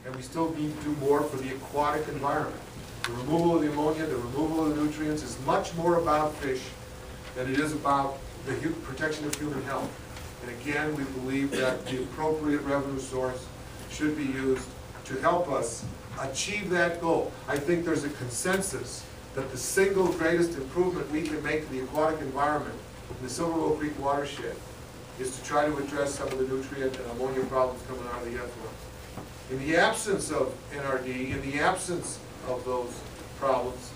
and we still need to do more for the aquatic environment. The removal of the ammonia, the removal of the nutrients is much more about fish than it is about the protection of human health. And again, we believe that the appropriate revenue source should be used to help us achieve that goal. I think there's a consensus that the single greatest improvement we can make to the aquatic environment in the Silver Bow Creek watershed is to try to address some of the nutrient and ammonia problems coming out of the effluent. In the absence of NRD, in the absence of those problems,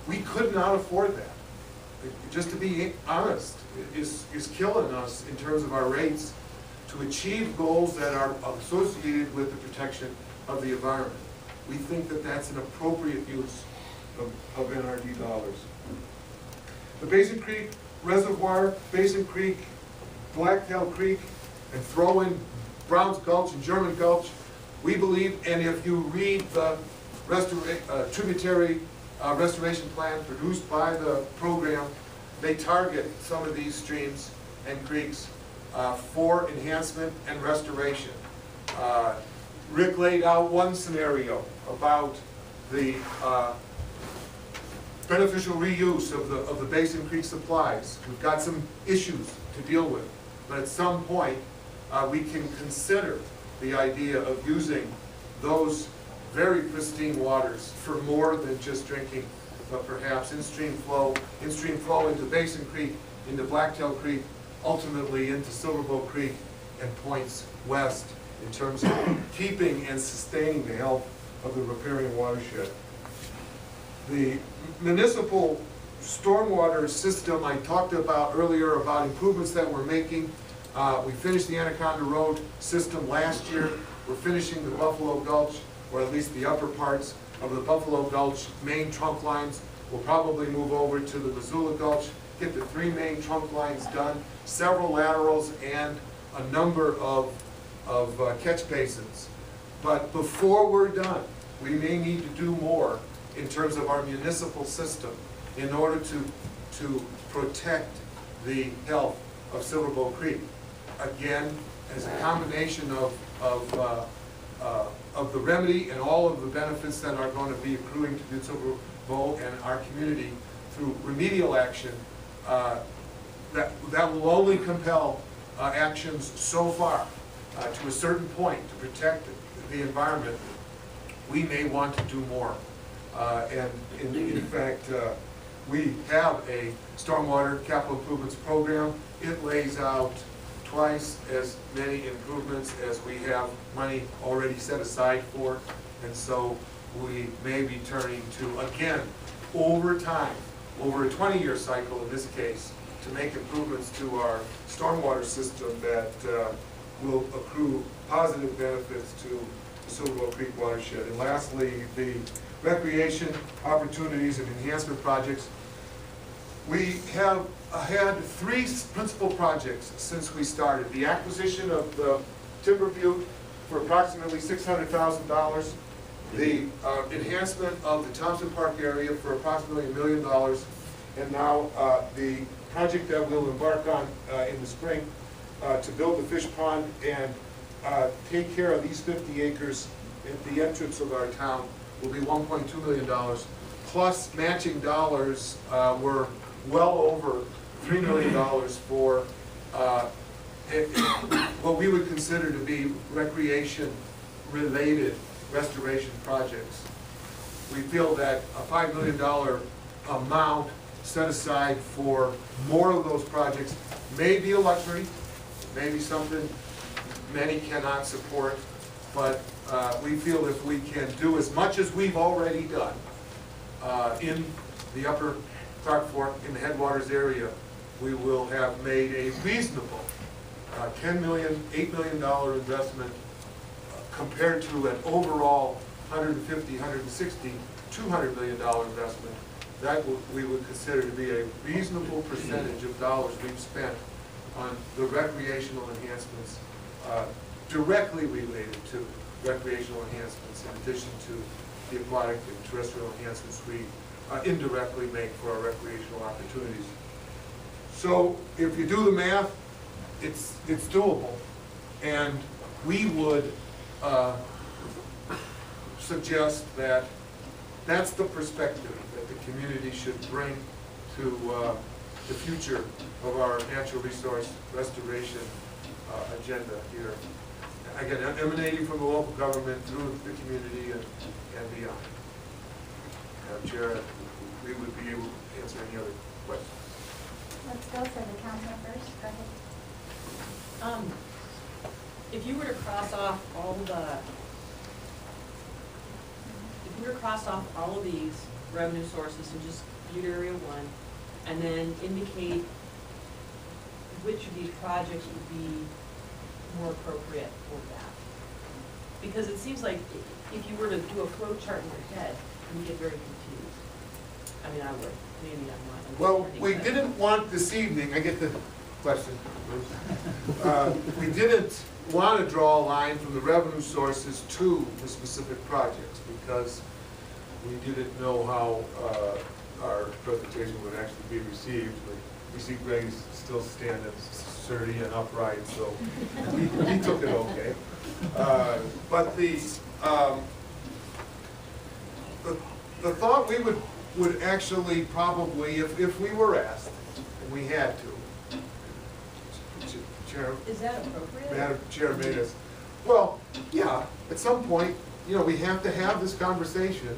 we could not afford that. Just to be honest, is killing us in terms of our rates to achieve goals that are associated with the protection of the environment. We think that that's an appropriate use of NRD dollars. The Basin Creek Reservoir, Basin Creek, Blacktail Creek, and throw in Browns Gulch and German Gulch, we believe, and if you read the tributary restoration plan produced by the program, they target some of these streams and creeks for enhancement and restoration. Rick laid out one scenario about the beneficial reuse of the Basin Creek supplies. We've got some issues to deal with, but at some point we can consider the idea of using those very pristine waters for more than just drinking, but perhaps in-stream flow into Basin Creek, into Blacktail Creek, ultimately into Silver Bow Creek and points west in terms of keeping and sustaining the health of the riparian watershed. The municipal stormwater system I talked about earlier, about improvements that we're making. We finished the Anaconda Road system last year. We're finishing the Buffalo Gulch, or at least the upper parts of the Buffalo Gulch main trunk lines. We'll probably move over to the Missoula Gulch, get the 3 main trunk lines done, several laterals, and a number of catch basins. But before we're done, we may need to do more in terms of our municipal system in order to protect the health of Silver Bow Creek. Again, as a combination of the remedy and all of the benefits that are going to be accruing to the Silver Bow and our community through remedial action, that will only compel actions so far to a certain point to protect the environment. We may want to do more. And in fact, we have a stormwater capital improvements program. It lays out twice as many improvements as we have money already set aside for. And so we may be turning to, again, over time, over a 20-year cycle in this case, to make improvements to our stormwater system that will accrue positive benefits to the Silver Bow Creek watershed. And lastly, the recreation opportunities and enhancement projects. We have had 3 principal projects since we started. The acquisition of the Timber Butte for approximately $600,000. The enhancement of the Thompson Park area for approximately $1 million. And now the project that we'll embark on in the spring to build the fish pond and take care of these 50 acres at the entrance of our town will be $1.2 million, plus matching dollars. We're well over $3 million for what we would consider to be recreation-related restoration projects. We feel that a $5 million amount set aside for more of those projects may be a luxury, may be something many cannot support, but we feel if we can do as much as we've already done in the upper Clark Fork, in the headwaters area, we will have made a reasonable $10 million, $8 million investment compared to an overall $150, $160, $200 million investment. That we would consider to be a reasonable percentage of dollars we've spent on the recreational enhancements directly related to recreational enhancements, in addition to the aquatic and terrestrial enhancements we indirectly make for our recreational opportunities. So if you do the math, it's doable, and we would suggest that that's the perspective that the community should bring to the future of our natural resource restoration agenda here. Again, emanating from the local government through the community and beyond. Chair, we would be able to answer any other questions. Let's go for the council first. Go ahead. If you were to cross off all of these revenue sources and just view area 1, and then indicate which of these projects would be more appropriate for that. Because it seems like if you were to do a flow chart in your head, you get very confused. I mean, I would. Maybe I'm not. Well, we didn't want this evening, I get the question. We didn't want to draw a line from the revenue sources to the specific projects because we didn't know how our presentation would actually be received. But we see Greg is still standing sturdy and upright, so he took it okay. But the thought we would actually probably, if we were asked, and we had to, Chair. Is that appropriate? Madam Chair made us. Well, yeah, at some point, you know, we have to have this conversation,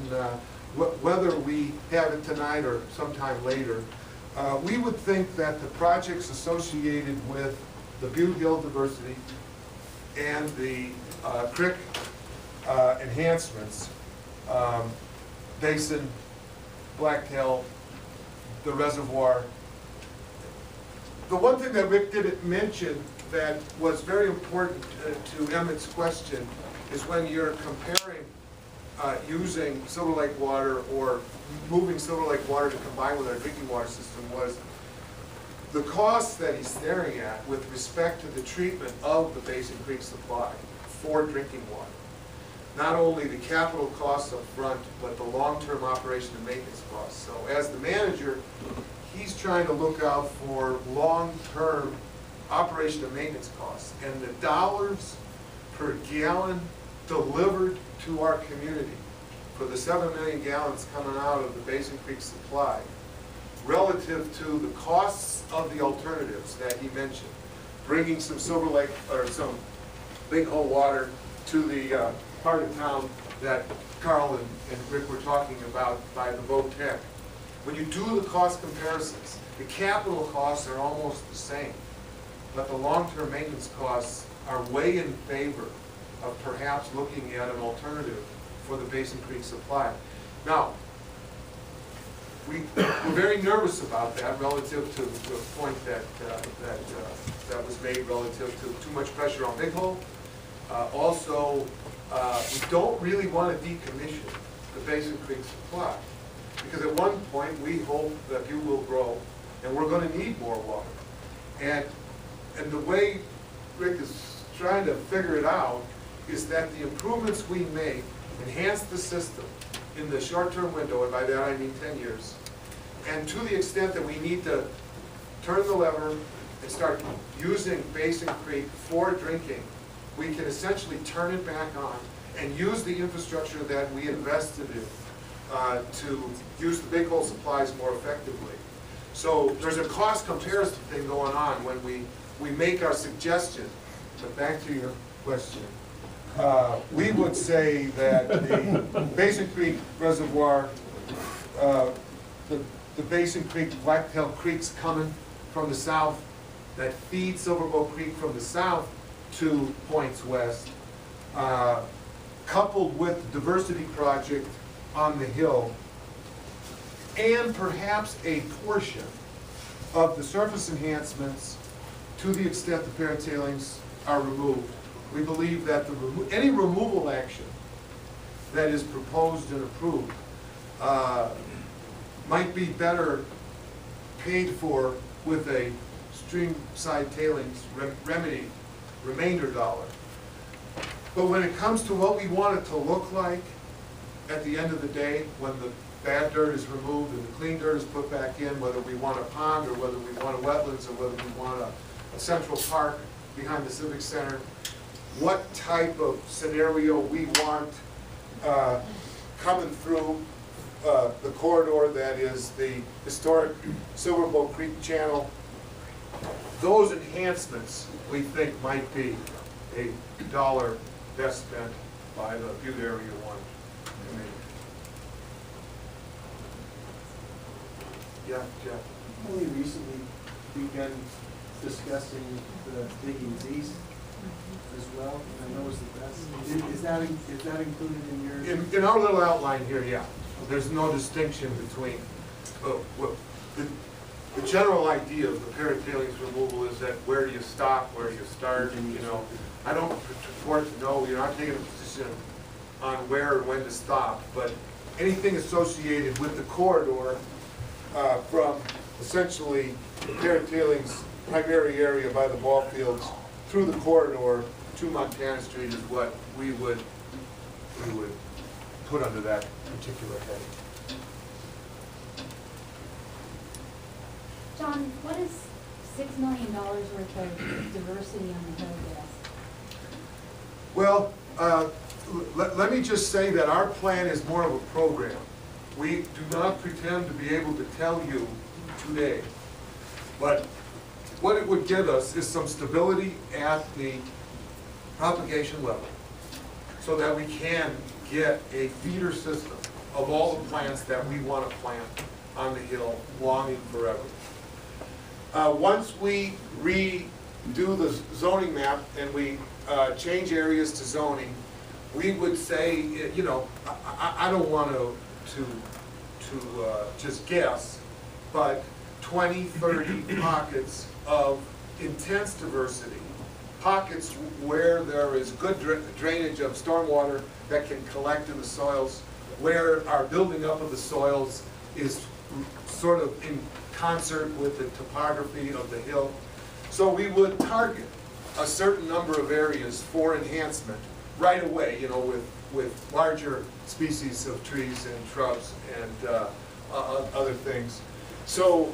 whether we have it tonight or sometime later. We would think that the projects associated with the Butte Hill diversity and the creek enhancements, basin, Blacktail, the reservoir. The one thing that Rick didn't mention that was very important to Emmett's question is when you're comparing using Silver Lake water or moving Silver Lake water to combine with our drinking water system was the costs that he's staring at with respect to the treatment of the Basin Creek supply for drinking water. Not only the capital costs up front, but the long-term operation and maintenance costs. So as the manager, he's trying to look out for long-term operation and maintenance costs. And the dollars per gallon delivered to our community for the 7 million gallons coming out of the Basin Creek supply relative to the costs of the alternatives that he mentioned, bringing some Silver Lake or some Big Hole water to the part of town that Carl and Rick were talking about by the boat tech. When you do the cost comparisons, the capital costs are almost the same, but the long-term maintenance costs are way in favor of perhaps looking at an alternative for the Basin Creek supply. Now, we're very nervous about that relative to the point that was made relative to too much pressure on Big Hole. Also, we don't really want to decommission the Basin Creek supply because at one point we hope that you will grow and we're going to need more water. And the way Rick is trying to figure it out is that the improvements we make enhance the system in the short-term window, and by that I mean 10 years, and to the extent that we need to turn the lever and start using Basin Creek for drinking, we can essentially turn it back on and use the infrastructure that we invested in to use the Big Hole supplies more effectively. So there's a cost comparison thing going on when we make our suggestion. But back to your question. We would say that the Basin Creek Reservoir, the Basin Creek, Blacktail Creek's coming from the south that feed Silverbow Creek from the south to points west, coupled with the diversity project on the hill, and perhaps a portion of the surface enhancements to the extent the parent tailings are removed. We believe that any removal action that is proposed and approved might be better paid for with a stream-side tailings remedy remainder dollar. But when it comes to what we want it to look like at the end of the day, when the bad dirt is removed and the clean dirt is put back in, whether we want a pond or whether we want a wetlands or whether we want a central park behind the Civic Center, what type of scenario we want coming through the corridor that is the historic Silverboat Creek Channel. Those enhancements, we think, might be a dollar best spent by the Butte Area 1 Committee. Yeah, Jeff? Only recently begun discussing the diggings east as well, and I noticed is that included in your? In our little outline here, yeah. There's no distinction between, the general idea of the parent tailings removal is that where do you stop, where do you start, you know. I don't purport to know, you're not taking a position on where and when to stop, but anything associated with the corridor from essentially the parent tailings primary area by the ball fields through the corridor to Montana Street is what we would put under that particular heading. John, what is $6 million worth of diversity on the Hill desk? Well, let me just say that our plan is more of a program. We do not pretend to be able to tell you today, but what it would give us is some stability at the propagation level so that we can get a feeder system of all the plants that we want to plant on the hill longing forever. Once we redo the zoning map and we change areas to zoning, we would say, you know, I don't want to just guess, but 20, 30 pockets of intense diversity, pockets where there is good drainage of stormwater that can collect in the soils, where our building up of the soils is sort of in concert with the topography of the hill. So we would target a certain number of areas for enhancement right away, you know, with larger species of trees and shrubs and other things. So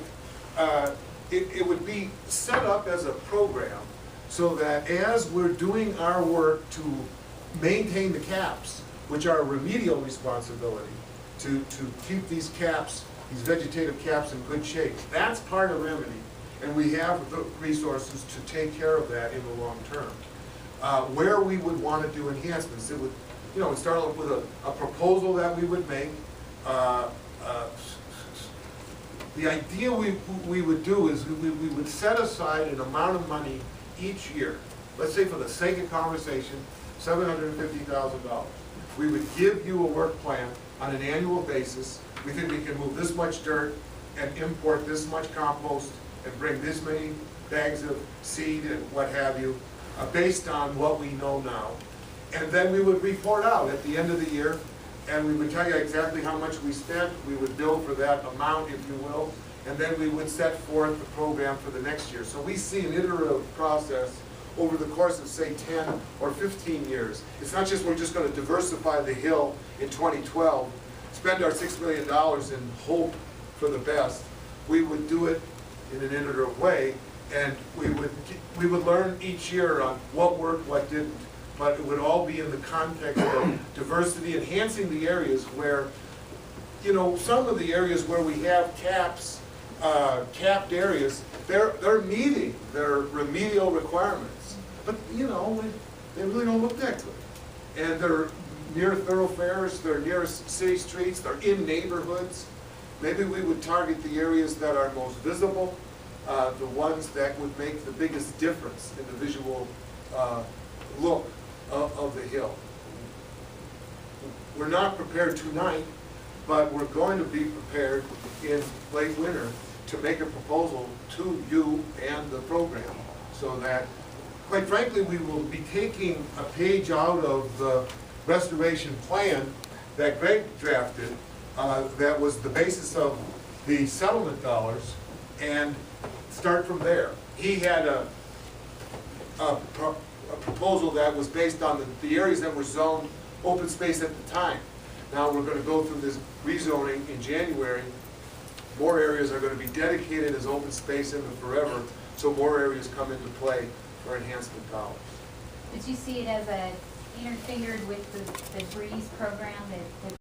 it would be set up as a program so that as we're doing our work to maintain the caps, which are a remedial responsibility, to keep these caps, these vegetative caps in good shape, that's part of remedy. And we have the resources to take care of that in the long term. Where we would want to do enhancements, it would, you know, start off with a proposal that we would make. The idea we would do is we would set aside an amount of money each year. Let's say for the sake of conversation, $750,000. We would give you a work plan on an annual basis. We think we can move this much dirt and import this much compost and bring this many bags of seed and what have you, based on what we know now. And then we would report out at the end of the year, and we would tell you exactly how much we spent. We would bill for that amount, if you will, and then we would set forth the program for the next year. So we see an iterative process over the course of, say, 10 or 15 years. It's not just we're just going to diversify the hill in 2012, spend our $6 million and hope for the best. We would do it in an iterative way, and we would learn each year on what worked, what didn't. But it would all be in the context of diversity, enhancing the areas where, you know, some of the areas where we have caps, capped areas, they're meeting their remedial requirements. But, you know, they really don't look that good. And they're near thoroughfares, they're near city streets, they're in neighborhoods. Maybe we would target the areas that are most visible, the ones that would make the biggest difference in the visual look of the hill. We're not prepared tonight, but we're going to be prepared in late winter to make a proposal to you and the program, so that, quite frankly, we will be taking a page out of the restoration plan that Greg drafted, that was the basis of the settlement dollars, and start from there. He had a proposal that was based on the areas that were zoned open space at the time. Now we're going to go through this rezoning in January. More areas are going to be dedicated as open space in the forever, so more areas come into play for enhancement dollars. Did you see it as a interfered with the breeze program that